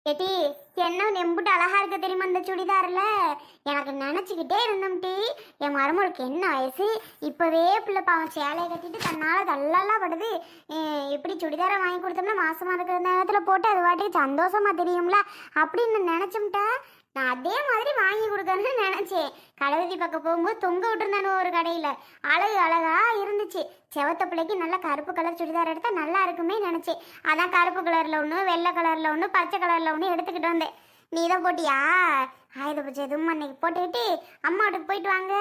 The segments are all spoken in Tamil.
ஏட்டி, என்ன நெம்புட்டு அழகா இருக்க தெரியுமா இந்த சுடிதார்ல? எனக்கு நினச்சிக்கிட்டே இருந்தோம் டி. என் மருமகளுக்கு என்ன வயசு? இப்போவே பிள்ளை பாவம் சேலையை கட்டிட்டு தன்னால் தள்ளலாம் படுது. இப்படி சுடிதாரை வாங்கி கொடுத்தோம்னா மாசமா இருக்கிற நேரத்தில் போட்டு அது வாட்டிக்கு சந்தோஷமா தெரியும்ல அப்படின்னு நினச்சோம்ட்டா. நான் அதே மாதிரி வாங்கி கொடுக்கறேன்னு நினச்சேன். கடைவீதி பக்கம் போகும்போது தொங்க விட்டுருந்தானு ஒரு கடையில். அழகு அழகா இருந்துச்சு. செவத்த பிள்ளைக்கு நல்ல கருப்பு கலர் சுடிதார் எடுத்தால் நல்லா இருக்குமே நினச்சேன். அதான் கருப்பு கலரில் ஒன்று, வெள்ளை கலரில் ஒன்று, பச்சை கலரில் ஒன்று எடுத்துக்கிட்டு வந்தேன். நீ தான் போட்டியா? ஆயுத பூஜை எதுவும் அன்னைக்கு போட்டுக்கிட்டு அம்மா வீட்டுக்கு போயிட்டு வாங்க.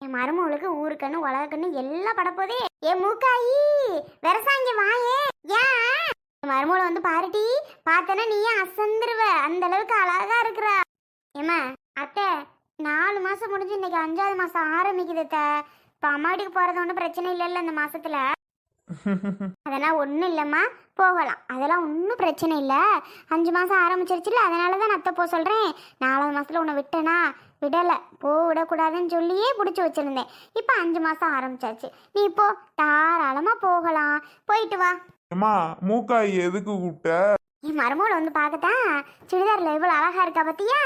என் மருமகளுக்கு ஊருக்கண்ணு உலகக்கண்ணு எல்லாம் படப்போதே. ஏ மூக்காயி வெரசாங்க வாயே. ஏன் மருமகளை வந்து பாருட்டி, பார்த்தனா நீ ஏன் அசந்துருவ? அந்த அளவுக்கு அழகா இருக்கிறா. ஏம்மா அத்தை, 4 மாசம் முடிஞ்சு இன்னைக்கு 5வது மாசம் ஆரம்பிக்குது அத்தை. இப்போ அம்மா வீட்டுக்கு போறது ஒன்றும் பிரச்சனை இல்லைல்ல இந்த மாசத்துல? அதெல்லாம் ஒன்றும் இல்லைம்மா, போகலாம். அதெல்லாம் ஒன்றும் பிரச்சனை இல்லை. 5 மாதம் ஆரம்பிச்சிருச்சுல, அதனால தான் நான் அத்தை போக சொல்கிறேன். 4வது மாதத்தில் உன்னை விட்டேனா? விடலை, விடக்கூடாதுன்னு சொல்லியே பிடிச்சி வச்சுருந்தேன். இப்போ 5 மாதம் ஆரம்பிச்சாச்சு. நீ இப்போ தாராளமாக போகலாம். போயிட்டு வா. அம்மா, மூக்காய் எதுக்கு கூப்பிட்ட? என் மருமகளை வந்து பார்க்கத்தான். சுடிதாரில் எவ்வளோ அழகா இருக்கா பார்த்தியா?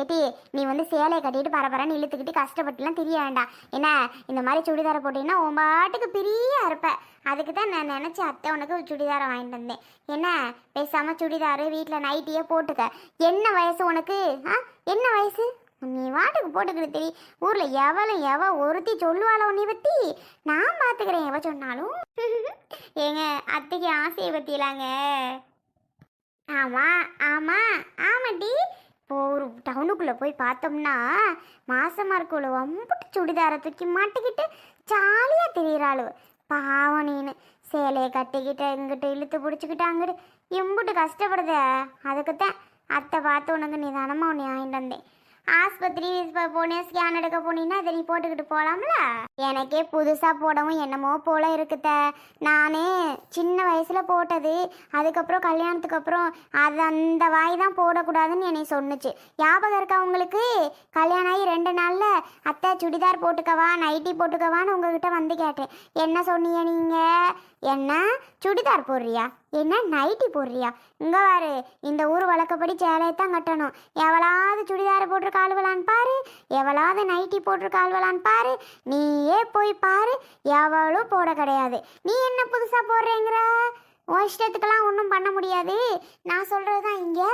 ஏட்டி, நீ வந்து சேலையை கட்டிட்டு பரபரன்னு இழுத்துக்கிட்டு கஷ்டப்பட்டுலாம் தெரிய வேண்டாம். என்ன, இந்த மாதிரி சுடிதாரை போட்டிங்கன்னா உன் பாட்டுக்கு பிரியா இருப்ப. அதுக்கு தான் நான் நினச்சி அத்தை உனக்கு சுடிதாரை வாங்கிட்டு வந்தேன். என்ன, பேசாமல் சுடிதாரு வீட்டில் நைட்டியே போட்டுக்க. என்ன வயசு உனக்கு? என்ன வயசு? நீ வாட்டுக்கு போட்டுக்கிட்டு தெரி. ஊரில் எவ ஒருத்தி சொல்லுவாளோ உன்னை பற்றி? நான் பார்த்துக்கிறேன் எவ சொன்னாலும். ஏங்க, அத்தைக்கு ஆசையை பற்றிலாங்க. ஆமாம் ஆமாம் ஆமாட்டி. இப்போ ஒரு டவுனுக்குள்ளே போய் பார்த்தோம்னா மாசமாக இருக்கவளோ வம்புட்டு சுடிதாரை தூக்கி மாட்டிக்கிட்டு ஜாலியாக திரியிறாளு. பாவம் நீனு சேலையை கட்டிக்கிட்டு இங்கிட்டு இழுத்து பிடிச்சிக்கிட்டு அங்கிட்டு எம்புட்டு கஷ்டப்படுத. அதுக்குத்தான் அத்தை பார்த்து உனக்கு நிதானமாக உன்னை வாங்கிட்டு வந்தேன். ஆஸ்பத்திரி போனேன், ஸ்கேன் எடுக்க போனீங்கன்னா அதை நீ போட்டுக்கிட்டு போகலாம்ல. எனக்கே புதுசாக போடவும் என்னமோ போல இருக்குத. நானே சின்ன வயசில் போட்டது, அதுக்கப்புறம் கல்யாணத்துக்கு அப்புறம் அது அந்த வாய் தான் போடக்கூடாதுன்னு என்னை சொன்னுச்சு. ஞாபகம் இருக்கா உங்களுக்கு? கல்யாணம் ஆகி 2 நாளில் அத்தை சுடிதார் போட்டுக்கவா நைட்டி போட்டுக்கவான்னு உங்ககிட்ட வந்து கேட்டேன். என்ன சொன்னீங்க நீங்கள்? என்ன சுடிதார் போடுறியா, என்ன நைட்டி போடுறியா? இங்கே வாரு, இந்த ஊர் வழக்கப்படி சேலையத்தான் கட்டணும். எவளாவது சுடிதாரை போட்டு கால்வலான்னு பாரு, எவளாவது நைட்டி போட்டு கால்வலான்னு பாரு. நீயே போய் பாரு, எவளும் போட கிடையாது. நீ என்ன புதுசாக போடுறேங்கிற? உன் இஷ்டத்துக்கெல்லாம் ஒன்றும் பண்ண முடியாது. நான் சொல்கிறது தான் இங்கே.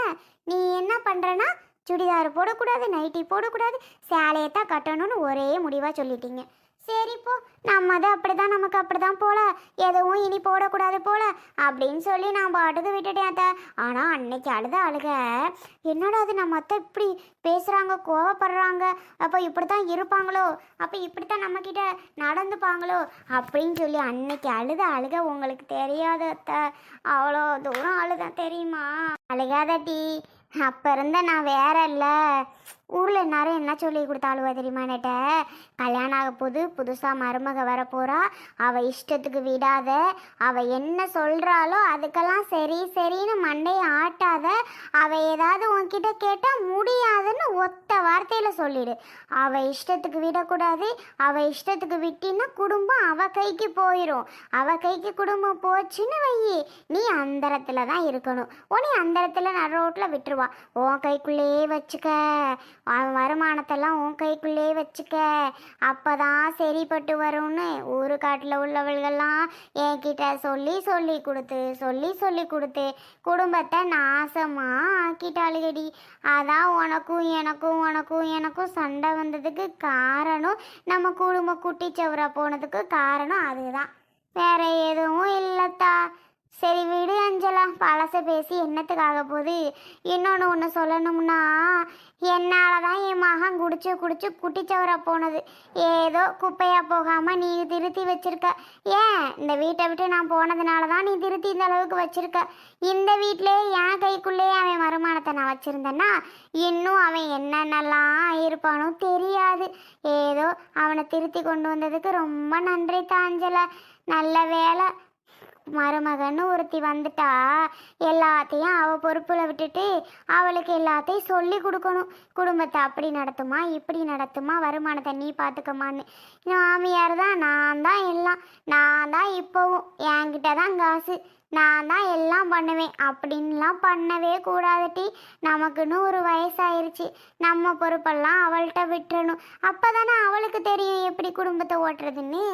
நீ என்ன பண்ணுறேன்னா சுடிதார் போடக்கூடாது, நைட்டி போடக்கூடாது, சேலையத்தான் கட்டணும்னு ஒரே முடிவாக சொல்லிட்டீங்க. சரிப்போ, நம்ம அது அப்படிதான், நமக்கு அப்படிதான் போல, எதுவும் இனி போடக்கூடாது போல அப்படின்னு சொல்லி நான் பாட்டுக்கு விட்டுட்டேன் அத்தை. ஆனால் அன்னைக்கு அழுக என்னடா அது, நம்ம அத்தை இப்படி பேசுகிறாங்க, கோவப்படுறாங்க, அப்போ இப்படி தான் இருப்பாங்களோ, அப்போ இப்படித்தான் நம்மக்கிட்ட நடந்துப்பாங்களோ அப்படின்னு சொல்லி அன்னைக்கு அழுக உங்களுக்கு தெரியாத அத்தை. அவ்வளோ தூரம் அழுதான் தெரியுமா? அழுகாதட்டி, அப்போ இருந்த நான் வேற இல்லை. ஊரில் எல்லாரும் என்ன சொல்லி கொடுத்தாளுவா தெரியுமா என்கிட்ட? கல்யாணம் ஆக போது புதுசாக மருமக வரப்போகிறா, அவள் இஷ்டத்துக்கு விடாத, அவள் என்ன சொல்கிறாளோ அதுக்கெல்லாம் சரி சரின்னு மண்டையை ஆட்டாத, அவள் ஏதாவது உன்கிட்ட கேட்டால் முடியாதுன்னு ஒத்த வார்த்தையில் சொல்லிடு. அவள் இஷ்டத்துக்கு விடக்கூடாது, அவள் இஷ்டத்துக்கு விட்டின்னா குடும்பம் அவள் கைக்கு போயிடும். அவள் கைக்கு குடும்பம் போச்சுன்னு வையி, நீ அந்தரத்தில் தான் இருக்கணும். உன்னை அந்தரத்தில் நடு ரோட்டில் விட்டுருவா. உன் கைக்குள்ளேயே வச்சுக்க, அவன் வருமானத்தெல்லாம் உன் கைக்குள்ளே வச்சுக்க, அப்போதான் சரிப்பட்டு வரும்னு ஊருக்காட்டில் உள்ளவர்கள்லாம் என்கிட்ட சொல்லி கொடுத்து குடும்பத்தை நாசமாக ஆக்கிட்டாளுகடி. அதான் உனக்கும் சண்டை வந்ததுக்கு காரணம், நம்ம குடும்பம் குட்டிச்சவரா போனதுக்கு காரணம் அதுதான், வேற எதுவும் இல்லைத்தா. சரி விடு அஞ்சலா, பழச பேசி என்னத்துக்காக போகுது? இன்னொன்று ஒன்று சொல்லணும்னா, என்னால் தான் என் மகன் குடிச்சு குட்டிச்சவராக போனது. ஏதோ குப்பையாக போகாமல் நீ திருத்தி வச்சிருக்க. ஏன் இந்த வீட்டை விட்டு நான் போனதுனால தான் நீ திருத்தி இந்த அளவுக்கு வச்சிருக்க. இந்த வீட்டிலே என் கைக்குள்ளேயே அவன் வருமானத்தை நான் வச்சுருந்தேன்னா இன்னும் அவன் என்னென்னலாம் இருப்பானோ தெரியாது. ஏதோ அவனை திருத்தி கொண்டு வந்ததுக்கு ரொம்ப நன்றி தாஞ்சலா. நல்ல வேலை, மருமகன்னு ஒருத்தி வந்துட்டா எல்லாத்தையும் அவள் பொறுப்பில் விட்டுட்டு அவளுக்கு எல்லாத்தையும் சொல்லி கொடுக்கணும். குடும்பத்தை அப்படி நடத்துமா, இப்படி நடத்துமா, வருமானத்தை நீ பார்த்துக்கமான்னு. மாமியார் தான், நான் தான் எல்லாம், நான் தான் இப்போவும், என்கிட்ட தான் காசு, நான் தான் எல்லாம் பண்ணுவேன் அப்படின்லாம் பண்ணவே கூடாதுட்டி. நமக்குன்னு ஒரு வயசாயிருச்சு, நம்ம பொறுப்பெல்லாம் அவள்கிட்ட விட்டுறணும். அப்பதானே அவளுக்கு தெரியும் எப்படி குடும்பத்தை ஓட்டுறதுன்னு.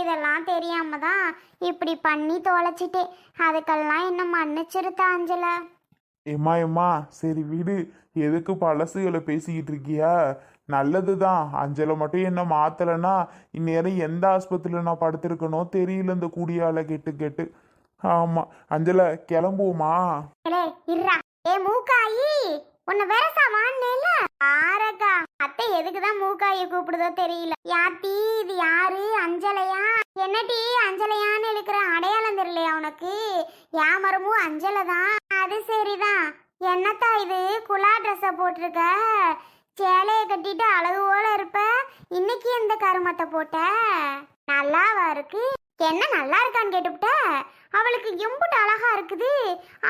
இதெல்லாம் தெரியாம தான் இப்படி பண்ணி தொலைச்சிட்டேன். அதுக்கெல்லாம் என்ன மன்னிச்சிருத்தா அஞ்சலா. எம்மா எம்மா சரி விடு, எதுக்கு பழசுகளை பேசிக்கிட்டு இருக்கியா? நல்லது தான். அஞ்சலை மட்டும் என்ன மாத்தலைன்னா இந்நேரம் எந்த ஆஸ்பத்திரியில் நான் படுத்திருக்கனோ தெரியல, இந்த குடியால கெட்டு கெட்டு. ஆமா அஞ்சலை, கிளம்புவோமா? ஏலே இருடா. ஏ மூக்காயி, உன்னை வெரசாமான்னுல ஆரக்கா. அத்தை எதுக்குதான் மூக்காயை கூப்பிடுதோ தெரியல. யாத்தி இது யாரு? அஞ்சலையா? என்னடி அஞ்சலையான்னு இருக்கிற அடையாளம் தெரியலையா உனக்கு? யாமரமும் அஞ்சலை தான். அது சரிதான். என்னத்தா இது குலா ட்ரெஸ்ஸை போட்டிருக்க, சேலையை கட்டிட்டு அழகு போல இருப்ப, இன்னைக்கு எந்த கருமத்தை போட்ட? நல்லாவா இருக்கு? என்ன நல்லா இருக்கான்னு கேட்டுவிட்ட? அவளுக்கு எம்புட்டு அழகா இருக்குது,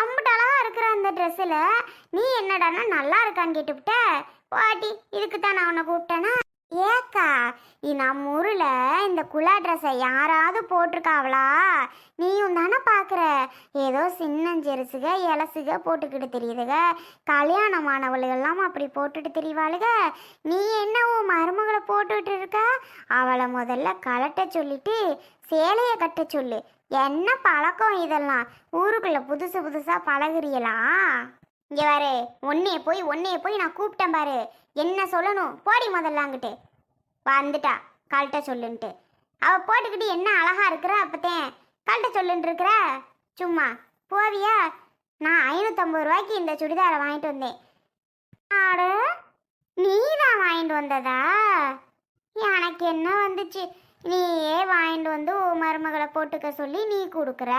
அம்புட்டு அழகா இருக்கிற அந்த ட்ரெஸ்ஸில் நீ என்னடானா நல்லா இருக்கான்னு கேட்டுவிட்ட? பாட்டி இதுக்கு தான் நான் உன்னை கூப்பிட்டேனா? ஏக்கா, நம்ம ஊரில் இந்த குலா ட்ரெஸ்ஸை யாராவது போட்டிருக்காவளா? நீயும் தானே பார்க்குற. ஏதோ சின்னஞ்சிறுசுக இலசுக போட்டுக்கிட்டு தெரியுதுக. கல்யாணமானவளுகெல்லாம் அப்படி போட்டுட்டு தெரியவாளுக. நீ என்ன உன் மருமகளை போட்டுக்கிட்டு இருக்க? அவளை முதல்ல கலட்ட சொல்லிட்டு சேலையை கட்ட சொல்லு. என்ன பழக்கம் இதெல்லாம்? ஊருக்குள்ளே புதுசு புதுசாக பழகுறீங்களா? இங்கே பாரு, ஒன்னையே போய் நான் கூப்பிட்டேன் பாரு. என்ன சொல்லணும்? போடி முதல்ல அங்கிட்டு. வந்துட்டா கழட்ட சொல்லுன்ட்டு. அவள் போட்டுக்கிட்டு என்ன அழகா இருக்கிற, அப்பத்தேன் கழட்ட சொல்லுன்ட்டு இருக்கிற. சும்மா போவியா? நான் 550 ரூபாய்க்கு இந்த சுடிதாரை வாங்கிட்டு வந்தேன். ஆடு, நீ தான் வாங்கிட்டு வந்ததா? எனக்கு என்ன வந்துச்சு? நீயே வாங்கிட்டு வந்து ஓ மருமகளை போட்டுக்க சொல்லி நீ கொடுக்குற.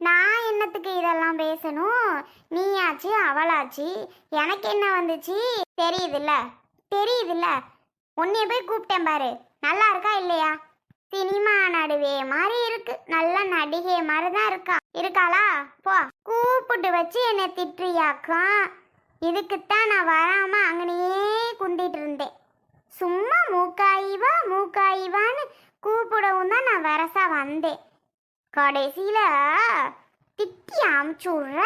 நான் என்னத்துக்கு இதெல்லாம் பேசணும்? நீயாச்சு அவளாச்சு, எனக்கு என்ன வந்துச்சு? தெரியுதுல்ல. உன்னைய போய் கூப்பிட்டேன் பாரு. நல்லா இருக்கா இல்லையா? சினிமா நடுவே மாதிரி இருக்கு, நல்ல நடிகை மாதிரி தான் இருக்காளா? போ, கூப்பிட்டு வச்சு என்னை திட்டுறியாக்கம். இதுக்குத்தான் நான் வராம அங்கனையே குந்திட்டு இருந்தேன். சும்மா மூக்காயிவான்னு கூப்பிடவும் தான் நான் வரசா வந்தேன். கடைசியில திட்டி அமுச்சுடுற.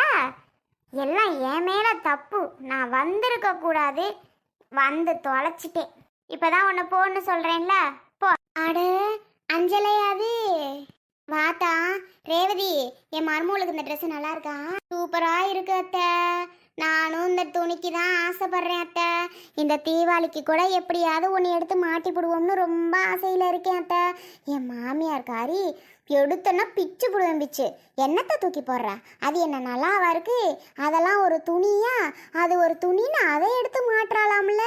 எல்லாம் என் மேல தப்பு. நான் வந்திருக்க கூடாது, வந்து தொலைச்சிட்டேன். இப்பதான் உன்னை போன்னு சொல்றேன்ல, போ. அடு அஞ்சலையாது வாத்தா. ரேவதி, என் மருமகளுக்கு இந்த ட்ரெஸ் நல்லா இருக்கா? சூப்பரா இருக்கு அத்தை. நானும் இந்த துணிக்கு தான் ஆசைப்படுறேன் அத்தை. இந்த தீபாவளிக்கு கூட எப்படியாவது ஒன்று எடுத்து மாட்டி போடுவோம்னு ரொம்ப ஆசையில் இருக்கேன் அத்தை. என் மாமியார் காரி எடுத்தோன்னா பிச்சு போடுவேன். பிச்சு என்னத்தை தூக்கி போடுற? அது என்ன நல்லாவா இருக்கு? அதெல்லாம் ஒரு துணியா? அது ஒரு துணின்னு அதை எடுத்து மாட்டுறாளாம்ல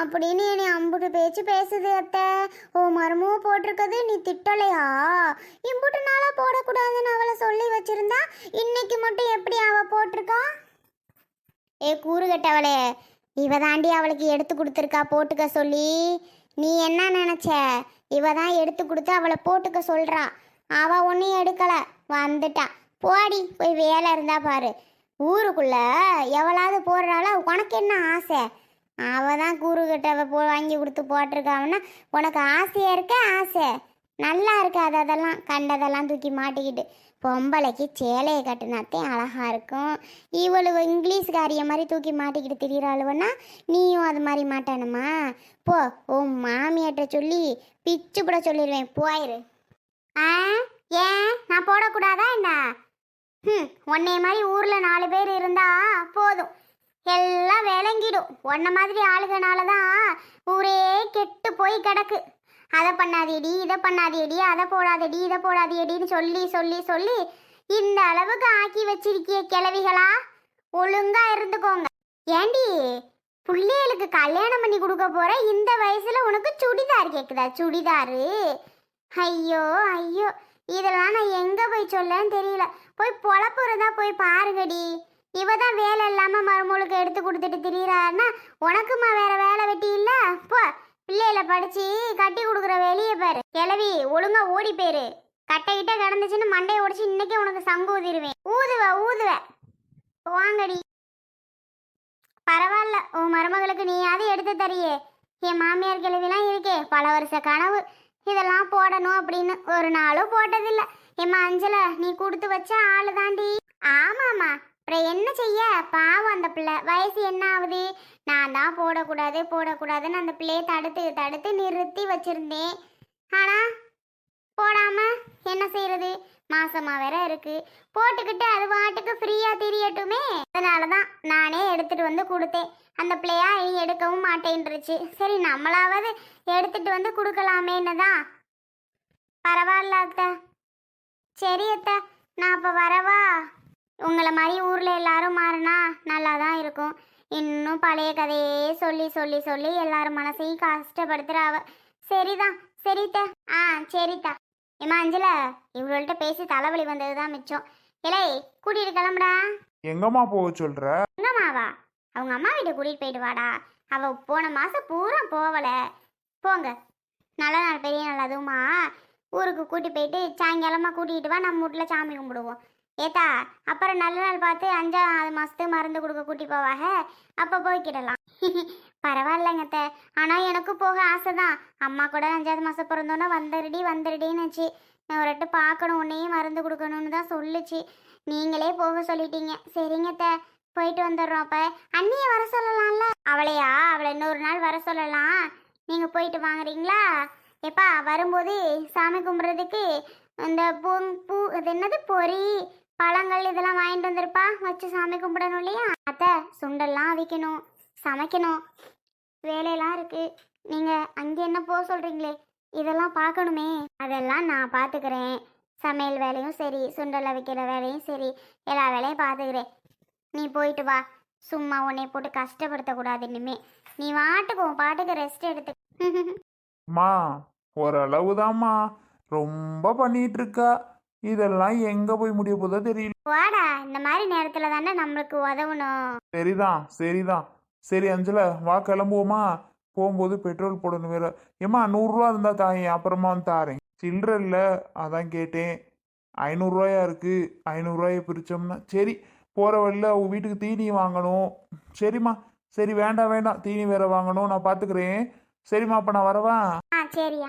அப்படின்னு என்னை அம்புட்டு பேச்சு பேசுது அத்தை. ஓ மருமோ போட்டிருக்கது நீ திட்டலையா? இம்புட்டு நாளாக போடக்கூடாதுன்னு அவளை சொல்லி வச்சிருந்தா இன்னைக்கு மட்டும் எப்படி அவள் போட்டிருக்கா? ஏ கூறுகட்டவளே, இவ தாண்டி அவளுக்கு எடுத்து கொடுத்துருக்கா போட்டுக்க சொல்லி. நீ என்ன நினச்ச? இவ தான் எடுத்து கொடுத்து அவளை போட்டுக்க சொல்கிறா. அவள் ஒன்றும் எடுக்கலை, வந்துட்டா. போடி, போய் வேலை இருந்தா பாரு. ஊருக்குள்ள எவளாவது போடுறாளா? உனக்கு என்ன ஆசை? அவள் தான் கூறுகட்டவ வாங்கி கொடுத்து போட்டிருக்காவன்னா உனக்கு ஆசையாக இருக்க? ஆசை நல்லா இருக்காது. அதெல்லாம் கண்டதெல்லாம் தூக்கி மாட்டிக்கிட்டு பொம்பளைக்கு சேலையை கட்டினாத்தே அழகா இருக்கும். இவளுவ இங்கிலீஷ்காரிய மாதிரி தூக்கி மாட்டிக்கிட்டு திரியிறாளுவன்னா நீயும் அது மாதிரி மாட்டானுமா? போ, உன் மாமியாட்ட சொல்லி பிச்சு போட சொல்லிடுவேன். போயிரு. ஏன் நான் போடக்கூடாதா என்ன? உன்னைய மாதிரி ஊரில் 4 பேர் இருந்தா போதும், எல்லாம் விளங்கிடும். உன்ன மாதிரி ஆளுகனால தான் ஊரே கெட்டு போய் கிடக்கு. அதை பண்ணாதேடி, இதை பண்ணாதேடி, அதை போடாதடி, இதை போடாதேடின்னு சொல்லி சொல்லி சொல்லி இந்த அளவுக்கு ஆக்கி வச்சிருக்கிய கிழவிகளா. ஒழுங்கா இருந்துக்கோங்க. ஏண்டி, பிள்ளைகளுக்கு கல்யாணம் பண்ணி கொடுக்க போற இந்த வயசுல உனக்கு சுடிதார் கேக்குதா? சுடிதாரு? ஐயோ ஐயோ, இதெல்லாம் நான் எங்க போய் சொல்லன்னு தெரியல. போய் பொழப்புறதா போய் பாருங்கடி. இவ தான் வேலை இல்லாம மருமகளுக்கு எடுத்து கொடுத்துட்டு திரியிறாருன்னா உனக்குமா வேற வேலை வெட்டி இல்ல? போ, பிள்ளையில படிச்சு கட்டி கொடுக்குற வெளியே பாரு. கிளவி ஒழுங்கா ஓடி போயிரு. கட்டைக்கிட்ட கிடந்துச்சுன்னு மண்டையை உடைச்சு இன்னைக்கே உனக்கு சங்கு ஊதிடுவேன். ஊதுவ வாங்கடி. பரவாயில்ல, உன் மருமகளுக்கு நீயாவது எடுத்து தரியே. என் மாமியார் கிழவிலாம் இருக்கே, பல வருஷ கனவு இதெல்லாம் போடணும் அப்படின்னு. ஒரு நாளும் போட்டதில்லை. ஏம்மா அஞ்சல நீ கொடுத்து வச்ச ஆளு தாண்டி. ஆமாம்மா, அப்புறம் என்ன செய்ய, பாவம் அந்த பிள்ளை. வயசு என்ன ஆகுது? நான் தான் போடக்கூடாது போடக்கூடாதுன்னு அந்த பிள்ளையை தடுத்து தடுத்து நிறுத்தி வச்சிருந்தேன். ஆனா போடாம என்ன செய்யறது, மாசமா வேற இருக்கு. போட்டுக்கிட்டு அது பாட்டுக்கு ஃப்ரீயா திரியட்டுமே. அதனாலதான் நானே எடுத்துட்டு வந்து கொடுத்தேன். அந்த பிள்ளையா இனி எடுக்கவும் மாட்டேன்ருச்சு. சரி நம்மளாவது எடுத்துட்டு வந்து கொடுக்கலாமேன்னு தான். பரவாயில்ல அத்தை. சரி அத்தை, நான் அப்ப வரவா? உங்களை மாதிரி ஊர்ல எல்லாரும் மாறினா நல்லா தான் இருக்கும். இன்னும் பழைய கதையே சொல்லி சொல்லி சொல்லி எல்லாரும் மனசையும் கஷ்டப்படுத்துறாவ. சரிதான், சரித்தா. ஆ சரித்தா. ஏமா அஞ்சல, இவங்கள்ட்ட பேசி தலைவலி வந்ததுதான் மிச்சம். இலை கூட்டிட்டு கிளம்புடா. எங்கம்மா போக சொல்ற? எங்கம்மாவா? அவங்க அம்மா வீட்டை கூட்டிட்டு போயிட்டு வாடா. அவ போன மாசம் பூரா போகல. போங்க, நல்ல நாள் பெரிய நாள் அதுவுமா. ஊருக்கு கூட்டி போயிட்டு சாயங்காலமா கூட்டிகிட்டு வா, நம்ம வீட்டில் சாமி கும்பிடுவோம். ஏத்தா, அப்புறம் நல்ல நாள் பார்த்து 5ஆவது மாதத்துக்கு மருந்து கொடுக்க கூட்டி போவாக, அப்போ போய்க்கிடலாம். பரவாயில்லைங்கத்த, ஆனால் எனக்கும் போக ஆசை தான். அம்மா கூட 5ஆவது மாதம் பிறந்தோன்னே வந்துடுடின்னுச்சு. நான் ஒரு வாட்டி பார்க்கணும், உன்னையும் மருந்து கொடுக்கணும்னு தான் சொல்லுச்சு. நீங்களே போக சொல்லிட்டீங்க. சரிங்கத்த, போயிட்டு வந்துடுறோம். அப்போ அண்ணியை வர சொல்லலாம்ல? அவளையா? அவளை இன்னொரு நாள் வர சொல்லலாம். நீங்கள் போயிட்டு வாங்குறீங்களா? எப்பா வரும்போது சாமி கும்பிட்றதுக்கு இந்த பூ இது என்னது பொரி பழங்கள் இதெல்லாம் வாங்கிட்டு வந்திருப்பா, வச்சு சாமி கும்பிடணும் இல்லையா? அத்தை, சுண்டெல்லாம் அவிக்கணும், சமைக்கணும், வேலையெல்லாம் இருக்கு. நீங்க அங்கே என்ன போக சொல்றீங்களே, இதெல்லாம் பார்க்கணுமே. அதெல்லாம் நான் பார்த்துக்கிறேன். சமையல் வேலையும் சரி, சுண்டல் அவிக்கிற வேலையும் சரி, எல்லா வேலையும் பார்த்துக்கிறேன். நீ போயிட்டு வா. சும்மா உன்னை போட்டு கஷ்டப்படுத்தக்கூடாது இனிமே. நீ பாட்டுக்கு ரெஸ்ட் எடுத்து. அம்மா ஓரளவுதாம்மா, ரொம்ப பண்ணிட்டு இருக்கா. இதெல்லாம் எங்க போய் முடிய போதோ தெரியல. வாடா, இந்த மாதிரி நேரத்துல தானே நம்மளுக்கு உதவணும். சரிதான் சரிதான். சரி அஞ்சல, வா கிளம்புவோமா? போகும்போது பெட்ரோல் போடணும் வேற. ஏம்மா 100 ரூபா இருந்தா தாயேன், அப்புறமா வந்து தாரேன். சில்லற இல்லை, அதான் கேட்டேன். 500 ரூபாயா இருக்கு. 500 ரூபாயை பிரிச்சோம்னா சரி. போற வழியில உன் வீட்டுக்கு தீனி வாங்கணும். சரிம்மா, சரி வேண்டாம் வேண்டாம், தீனி வேற வாங்கணும், நான் பாத்துக்கிறேன். சரிம்மா, அப்ப நான் வரவா? ஆ சரியா.